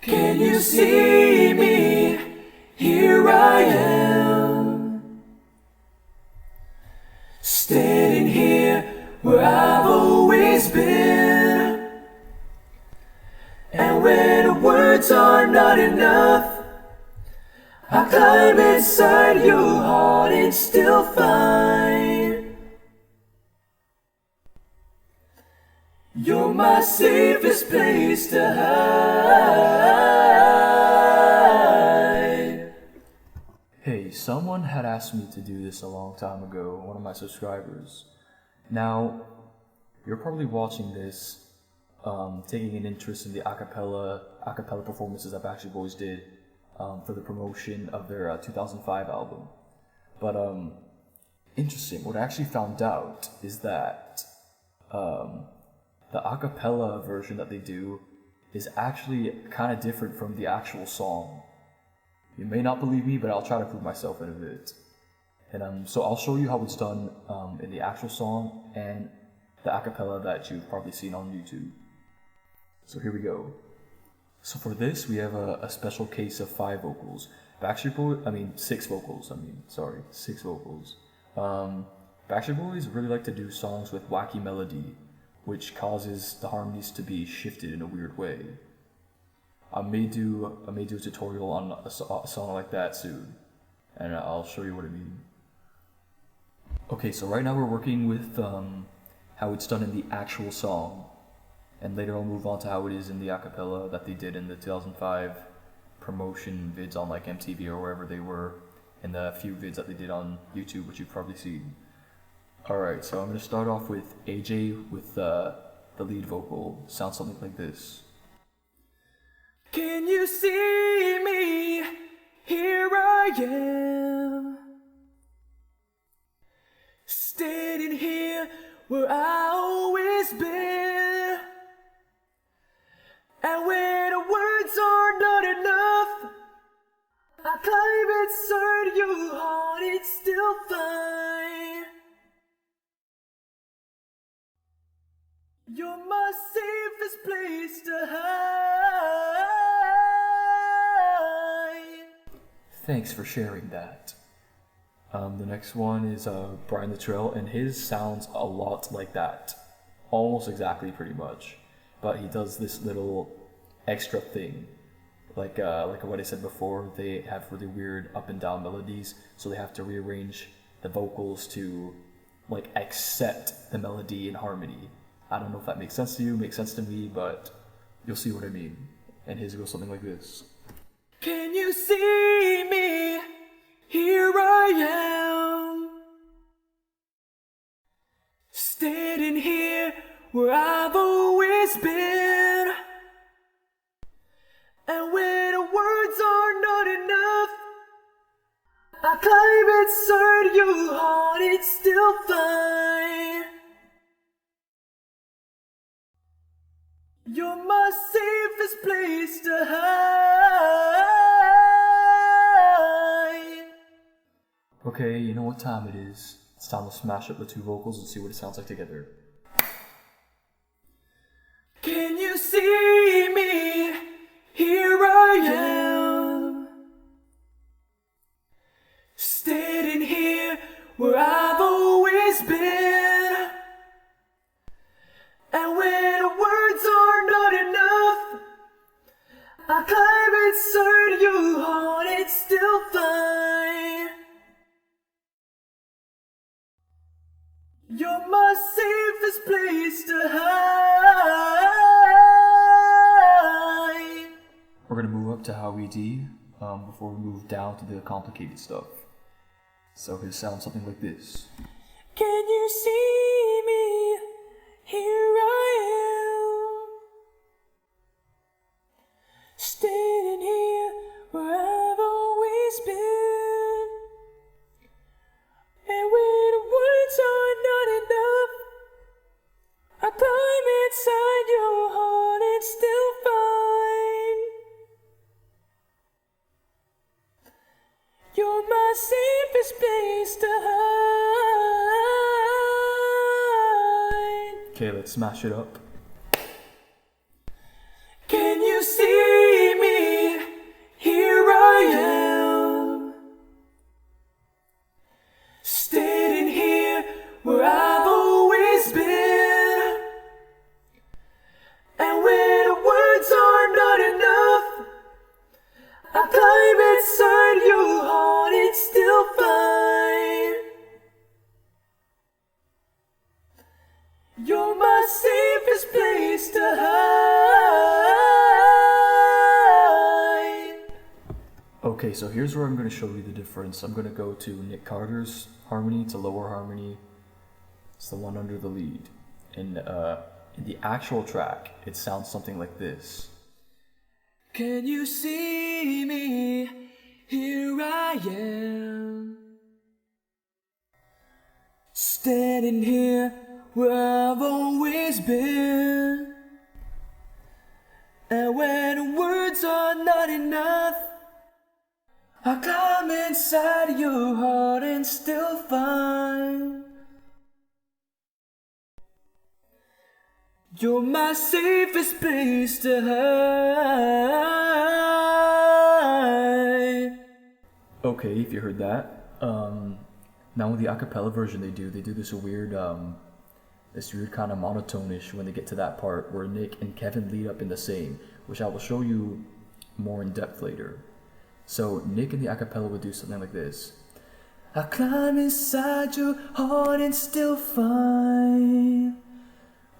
Can you see me? Here I am, standing here where I've always been. And when words are not enough, I climb inside your heart and still find you're my safest place to hide. Hey, someone had asked me to do this a long time ago, one of my subscribers. Now, you're probably watching this, taking an interest in the acapella performances that Backstreet Boys did for the promotion of their 2005 album. But interesting, what I actually found out is that the acapella version that they do is actually kind of different from the actual song. You may not believe me, but I'll try to prove myself in a bit. And so I'll show you how it's done in the actual song and the acapella that you've probably seen on YouTube. So here we go. So for this, we have a special case of 5 vocals. Six vocals. Backstreet Boys really like to do songs with wacky melody, which causes the harmonies to be shifted in a weird way. I may do a tutorial on a song like that soon, and I'll show you what I mean. Okay, so right now we're working with how it's done in the actual song, and later I'll move on to how it is in the acapella that they did in the 2005 promotion vids on like MTV or wherever they were, and the few vids that they did on YouTube, which you've probably seen. Alright, so I'm going to start off with AJ with the lead vocal. Sounds something like this. Can you see me? Here I am, standing here where I always been. And when words are not enough, I climb inside your heart and still find you're my safest place to hide. Thanks for sharing that. The next one is Brian Littrell, and his sounds a lot like that. Almost exactly, pretty much. But he does this little extra thing. Like what I said before, they have really weird up and down melodies, so they have to rearrange the vocals to like accept the melody in harmony. I don't know if that makes sense to you, makes sense to me, but you'll see what I mean. And his goes something like this. Can you see me? Here I am, standing here where I've always been. And when words are not enough, I climb inside your heart and still find you're my safest place to hide. Okay, you know what time it is. It's time to smash up the 2 vocals and see what it sounds like together. Can you see me? Here I am, standing here where I've always been. And when words are not enough, I climb inside your heart and still find you're my safest place to hide. We're going to move up to Howie D before we move down to the complicated stuff. So his sounds something like this. Can you see me? Here I am, standing here where I've always been. And when words are not enough, I climb inside your heart and still find you're my safest place to hide. Okay, let's smash it up. Can you see me? Okay, so here's where I'm going to show you the difference. I'm going to go to Nick Carter's harmony. It's a lower harmony. It's the one under the lead. In the actual track, it sounds something like this. Can you see me? Here I am, standing here where I've always been. And when words are not enough, I climb inside your heart and still find you're my safest place to hide. Okay, if you heard that. Now with the acapella version they do this weird kind of monotone-ish when they get to that part where Nick and Kevin lead up in the same, which I will show you more in depth later. So Nick in the acapella would do something like this. I climb inside your heart and still find.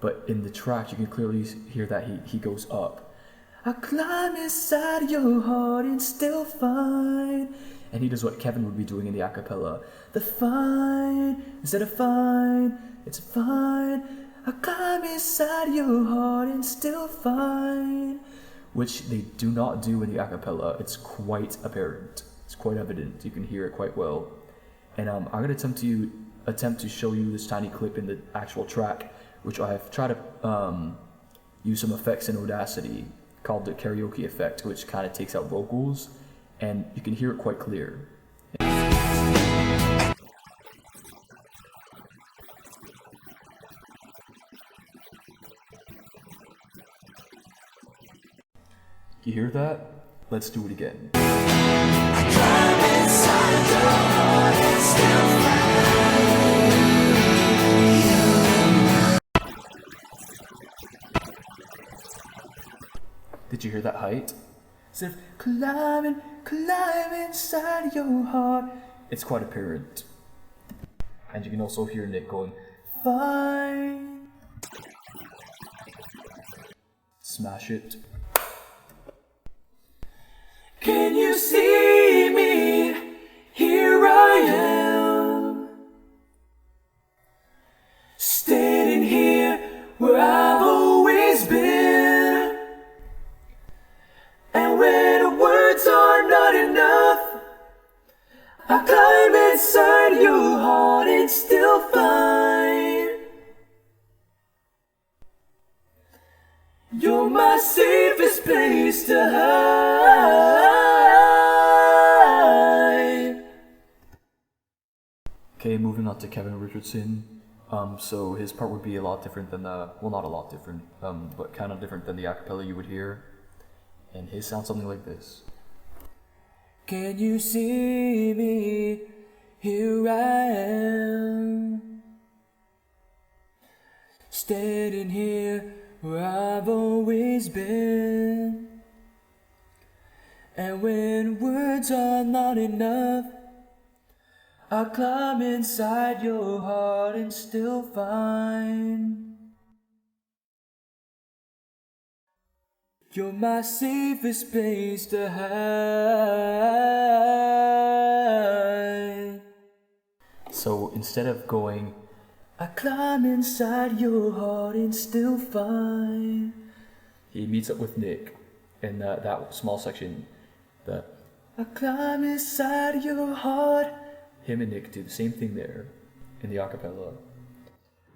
But in the track you can clearly hear that he goes up. I climb inside your heart and still find. And he does what Kevin would be doing in the acapella. The fine, instead of fine, it's fine. I climb inside your heart and still find. Which they do not do in the acapella. It's quite apparent. It's quite evident. You can hear it quite well. And I'm going to attempt to show you this tiny clip in the actual track, which I have tried to use some effects in Audacity called the karaoke effect, which kind of takes out vocals, and you can hear it quite clear. You hear that? Let's do it again. Did you hear that height? As if climb inside your heart. It's quite apparent. And you can also hear Nick going, fine. Smash it. Can you see me? Here I am, standing here where I've always been. And when words are not enough, I climb inside your heart and still find you're my safest place to hide. Okay, moving on to Kevin Richardson. So his part would be a lot different than well, not a lot different, but kind of different than the acapella you would hear. And his sounds something like this. Can you see me? Here I am, standing here where I've always been. And when words are not enough, I climb inside your heart and still find you're my safest place to hide. So instead of going, I climb inside your heart and still find, he meets up with Nick in that small section. I climb inside your heart. Him and Nick do the same thing there in the acapella,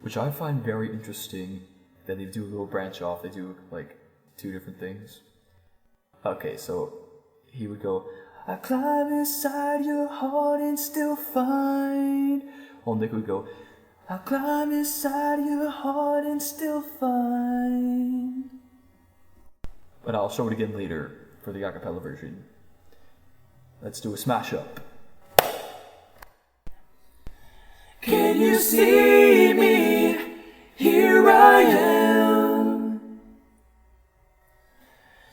which I find very interesting. That they do a little branch off. They do like two different things. Okay, so he would go, I climb inside your heart and still find. While Nick would go, I climb inside your heart and still find. But I'll show it again later for the acapella version. Let's do a smash up. Can you see me? Here I am,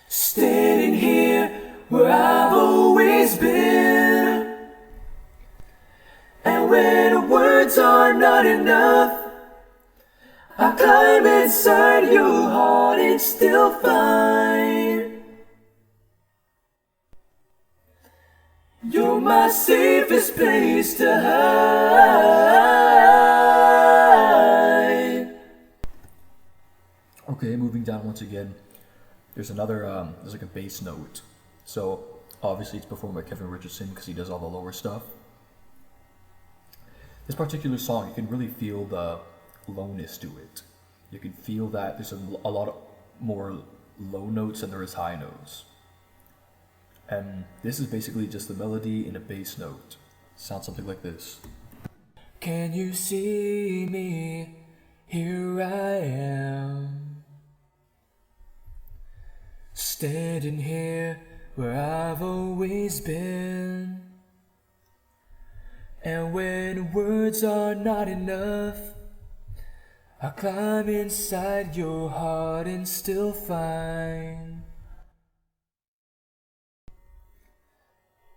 standing here where I've always been. And when words are not enough, I climb inside your heart and still find my safest place to hide. Okay, moving down once again. There's another, there's like a bass note. So obviously it's performed by Kevin Richardson because he does all the lower stuff. This particular song, you can really feel the lowness to it. You can feel that there's a lot more low notes than there is high notes. And this is basically just the melody in a bass note. Sounds something like this. Can you see me? Here I am, standing here where I've always been. And when words are not enough, I climb inside your heart and still find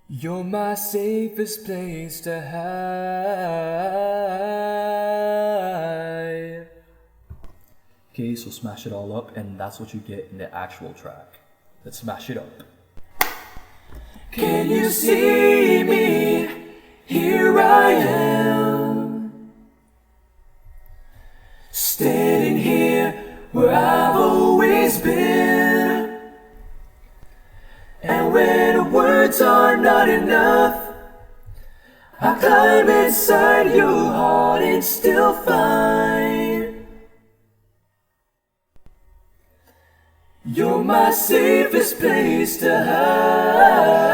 you're my safest place to hide. Okay, so smash it all up, and that's what you get in the actual track. Let's smash it up. Can you see me? Here I am, standing here where I've always been. And when words are not enough, I climb inside your heart and still find you're my safest place to hide.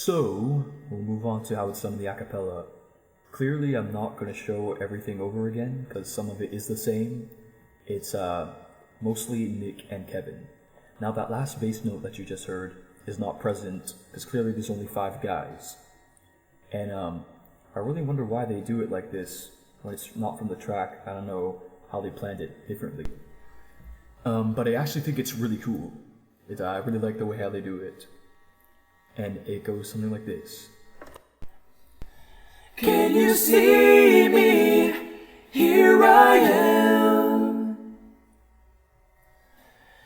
So, we'll move on to how it's done in the acapella. Clearly, I'm not going to show everything over again, because some of it is the same. It's mostly Nick and Kevin. Now, that last bass note that you just heard is not present, because clearly there's only 5 guys. And I really wonder why they do it like this, when it's not from the track. I don't know how they planned it differently. But I actually think it's really cool. I really like the way how they do it. And it goes something like this. Can you see me? Here I am,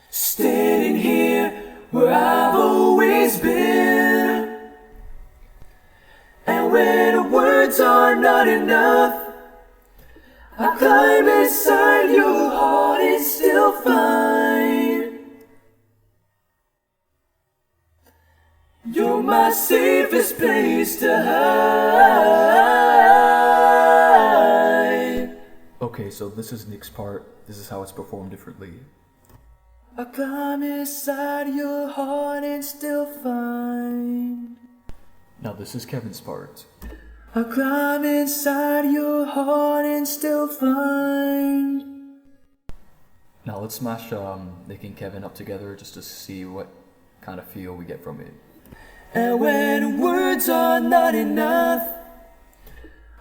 standing here where I've always been. And when words are not enough, I climb inside your heart and still find you're my safest place to hide. Okay, so this is Nick's part. This is how it's performed differently. I climb inside your heart and still find. Now this is Kevin's part. I climb inside your heart and still find. Now let's smash Nick and Kevin up together just to see what kind of feel we get from it. And when words are not enough,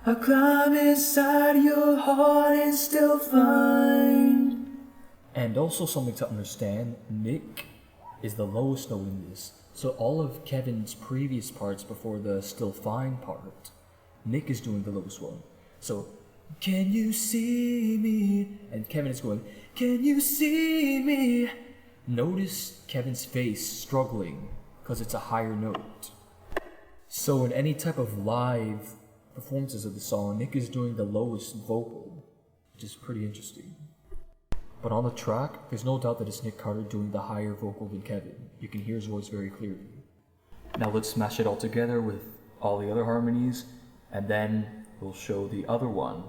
I climb inside your heart and still find. And also something to understand, Nick is the lowest note in this. So all of Kevin's previous parts before the still fine part, Nick is doing the lowest one. So, can you see me? And Kevin is going, can you see me? Notice Kevin's face struggling because it's a higher note. So in any type of live performances of the song, Nick is doing the lowest vocal, which is pretty interesting. But on the track, there's no doubt that it's Nick Carter doing the higher vocal than Kevin. You can hear his voice very clearly. Now let's smash it all together with all the other harmonies, and then we'll show the other one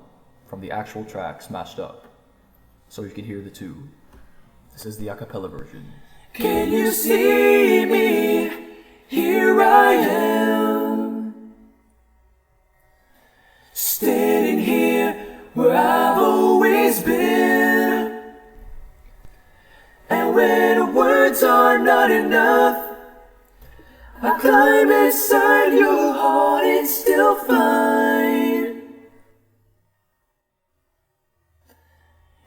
from the actual track smashed up, so you can hear the two. This is the acapella version. Can you see me? Here I am, standing here where I've always been. And when words are not enough, I climb inside your heart and still find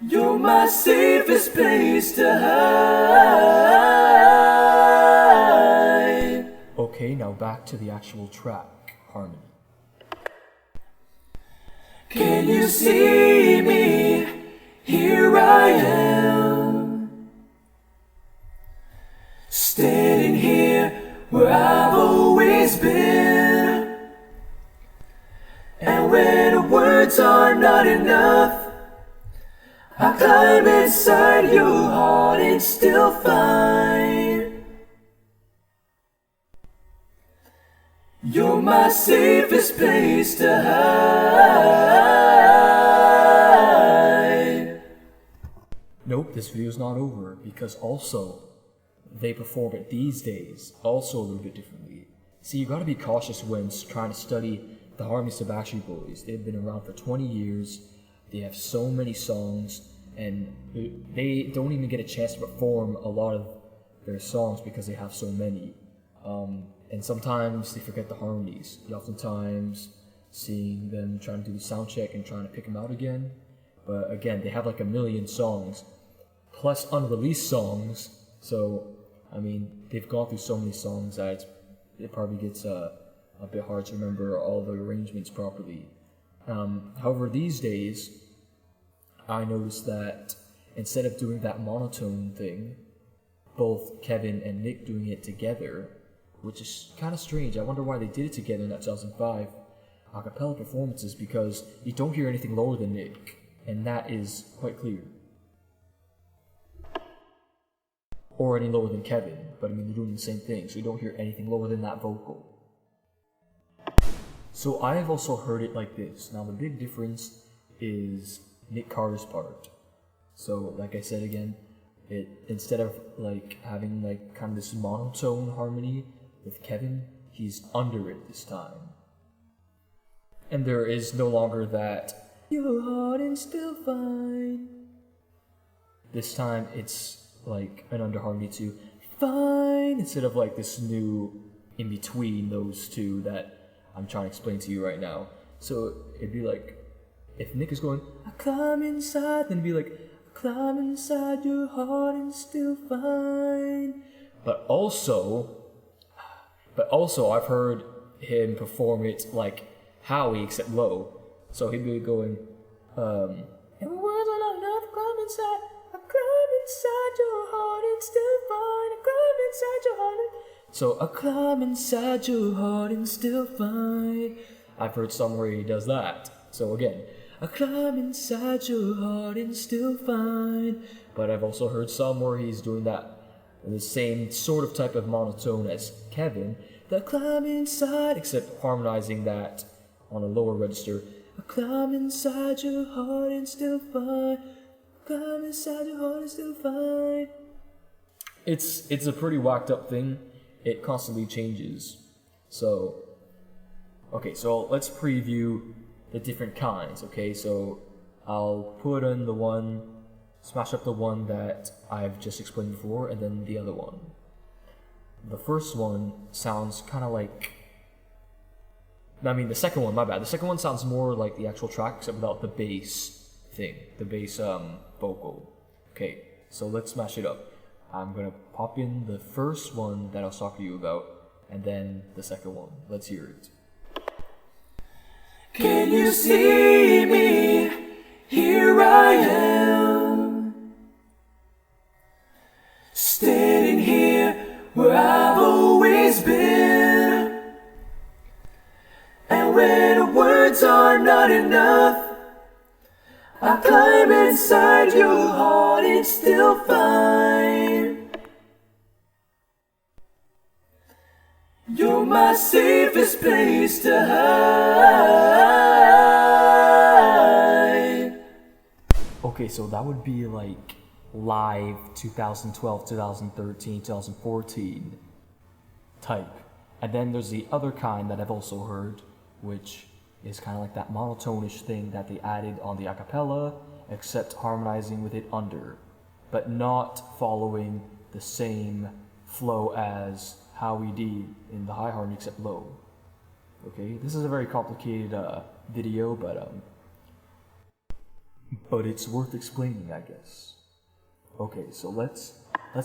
you're my safest place to hide. Okay, now back to the actual track, Harmony. Can you see me? Here I am, words are not enough, I climb inside your heart and still find you're my safest place to hide. Nope, this video's not over, because also, they perform it these days also a little bit differently. See, you gotta be cautious when trying to study the harmonies of Backstreet Boys. They've been around for 20 years, they have so many songs, and they don't even get a chance to perform a lot of their songs because they have so many. And sometimes they forget the harmonies. You oftentimes seeing them trying to do the sound check and trying to pick them out again. But again, they have like a million songs, plus unreleased songs. So, I mean, they've gone through so many songs that it probably gets a bit hard to remember all the arrangements properly. However, these days, I noticed that instead of doing that monotone thing, both Kevin and Nick doing it together, which is kind of strange. I wonder why they did it together in that 2005 acapella performances, because you don't hear anything lower than Nick, and that is quite clear. Or any lower than Kevin, but I mean, they're doing the same thing, so you don't hear anything lower than that vocal. So I have also heard it like this. Now the big difference is Nick Carter's part. So like I said again, instead of like having like kind of this monotone harmony with Kevin, he's under it this time. And there is no longer that "your heart is still fine." This time it's like an under harmony to "fine" instead of like this new in between those two that I'm trying to explain to you right now. So it'd be like, if Nick is going "I climb inside," then it'd be like "I climb inside your heart and still fine." But also I've heard him perform it like Howie except low. So he'd be going, "And words are not enough, climb inside. I climb inside your heart and still fine. I climb inside your heart and..." So, "I climb inside your heart and still fine." I've heard somewhere he does that. So again, "I climb inside your heart and still fine." But I've also heard some where he's doing that in the same sort of type of monotone as Kevin, "that climb inside," except harmonizing that on a lower register. "I climb inside your heart and still fine. Climb inside your heart and still fine." It's a pretty whacked up thing. It constantly changes. So, okay, so let's preview the different kinds, okay? So I'll put in the one, smash up the one that I've just explained before, and then the other one. The first one sounds kind of like, the second one, my bad. The second one sounds more like the actual track, except without the bass thing, the bass vocal. Okay, so let's smash it up. I'm gonna pop in the first one that I was talking to you about, and then the second one. Let's hear it. Can you see me? Here I am, standing here where I've always been. And when the words are not enough, I climb inside your heart and still find you're my safest place to hide. Okay, so that would be like live 2012, 2013, 2014 type. And then there's the other kind that I've also heard, which is kind of like that monotone-ish thing that they added on the acapella, except harmonizing with it under, but not following the same flow as how we did in the high harmony except low. Okay, this is a very complicated video, but it's worth explaining, I guess. Okay, so let's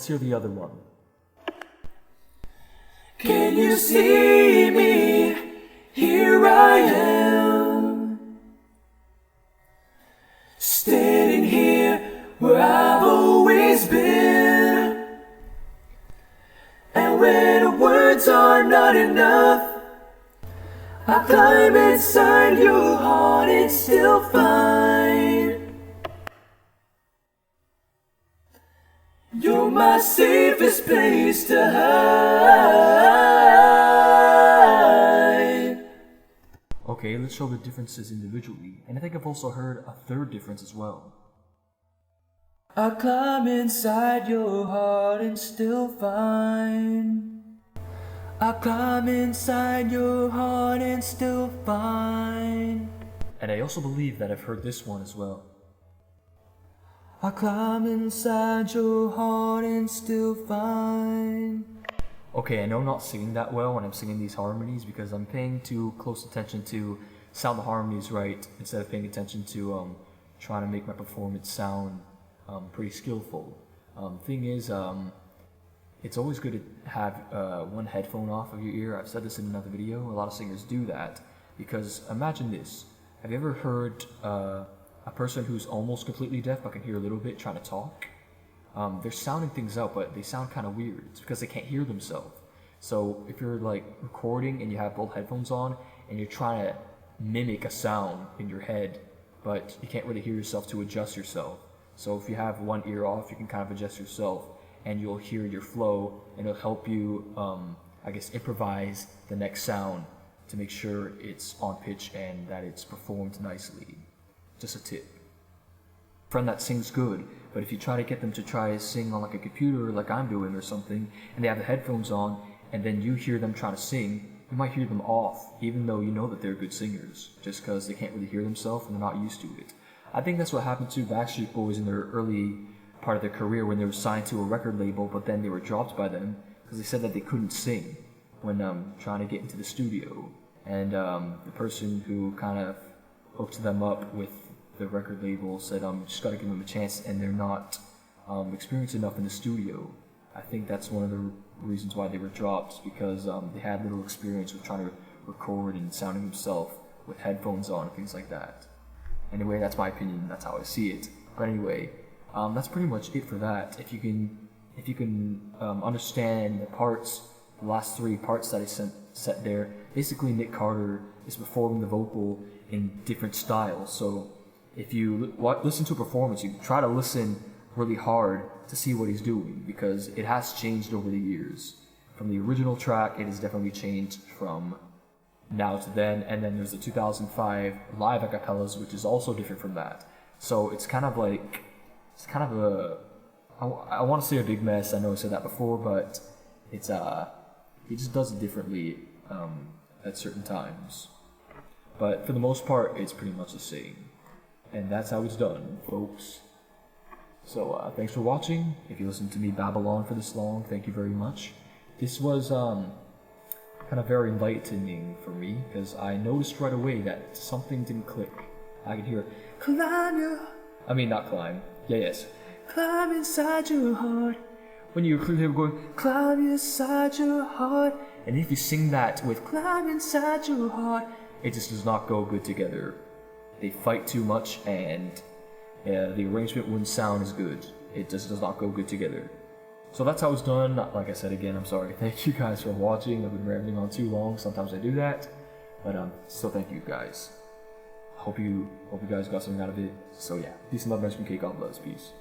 hear the other one. Can you see me? Here I am, standing here where I've always been. And when the words are not enough, I climb inside your heart and still find you're my safest place to hide. Okay, let's show the differences individually, and I think I've also heard a third difference as well. I climb inside your heart and still find. I climb inside your heart and still find. And I also believe that I've heard this one as well. I climb inside your heart and still find. Okay, I know I'm not singing that well when I'm singing these harmonies because I'm paying too close attention to sound the harmonies right instead of paying attention to trying to make my performance sound pretty skillful. Thing is, it's always good to have one headphone off of your ear. I've said this in another video. A lot of singers do that because imagine this. Have you ever heard a person who's almost completely deaf but can hear a little bit trying to talk? They're sounding things out, but they sound kind of weird. It's because they can't hear themselves. So if you're like recording and you have both headphones on and you're trying to mimic a sound in your head, but you can't really hear yourself to adjust yourself. So if you have one ear off, you can kind of adjust yourself and you'll hear your flow and it'll help you, I guess, improvise the next sound to make sure it's on pitch and that it's performed nicely. Just a tip. Friend that sings good, but if you try to get them to try to sing on like a computer like I'm doing or something, and they have the headphones on, and then you hear them trying to sing, you might hear them off, even though you know that they're good singers, just because they can't really hear themselves and they're not used to it. I think that's what happened to Backstreet Boys in their early part of their career when they were signed to a record label, but then they were dropped by them because they said that they couldn't sing when trying to get into the studio. And the person who kind of hooked them up with the record label said, just gotta give them a chance, and they're not experienced enough in the studio. I think that's one of the reasons why they were dropped, because they had little experience with trying to record and sounding themselves with headphones on and things like that. Anyway, that's my opinion, that's how I see it. But anyway, that's pretty much it for that. If you can understand the parts, the last three parts that I set there, basically Nick Carter is performing the vocal in different styles. So if you listen to a performance, you try to listen really hard to see what he's doing, because it has changed over the years. From the original track, it has definitely changed from now to then, and then there's the 2005 live acapellas, which is also different from that. So it's kind of a, I want to say a big mess. I know I said that before, but it's he just does it differently at certain times. But for the most part, it's pretty much the same. And that's how it's done, folks. So thanks for watching. If you listened to me babble on for this long, thank you very much. This was kind of very enlightening for me, because I noticed right away that something didn't click. I could hear, not climb. Yes. Climb inside your heart. When you were clearly going, climb inside your heart. And if you sing that with climb inside your heart, it just does not go good together. They fight too much, and the arrangement wouldn't sound as good. It just does not go good together. So that's how it's done. Like I said again, I'm sorry. Thank you guys for watching. I've been rambling on too long. Sometimes I do that, but still thank you guys. Hope you guys got something out of it. So yeah, peace and love, rest from Cake on Bloods. Peace.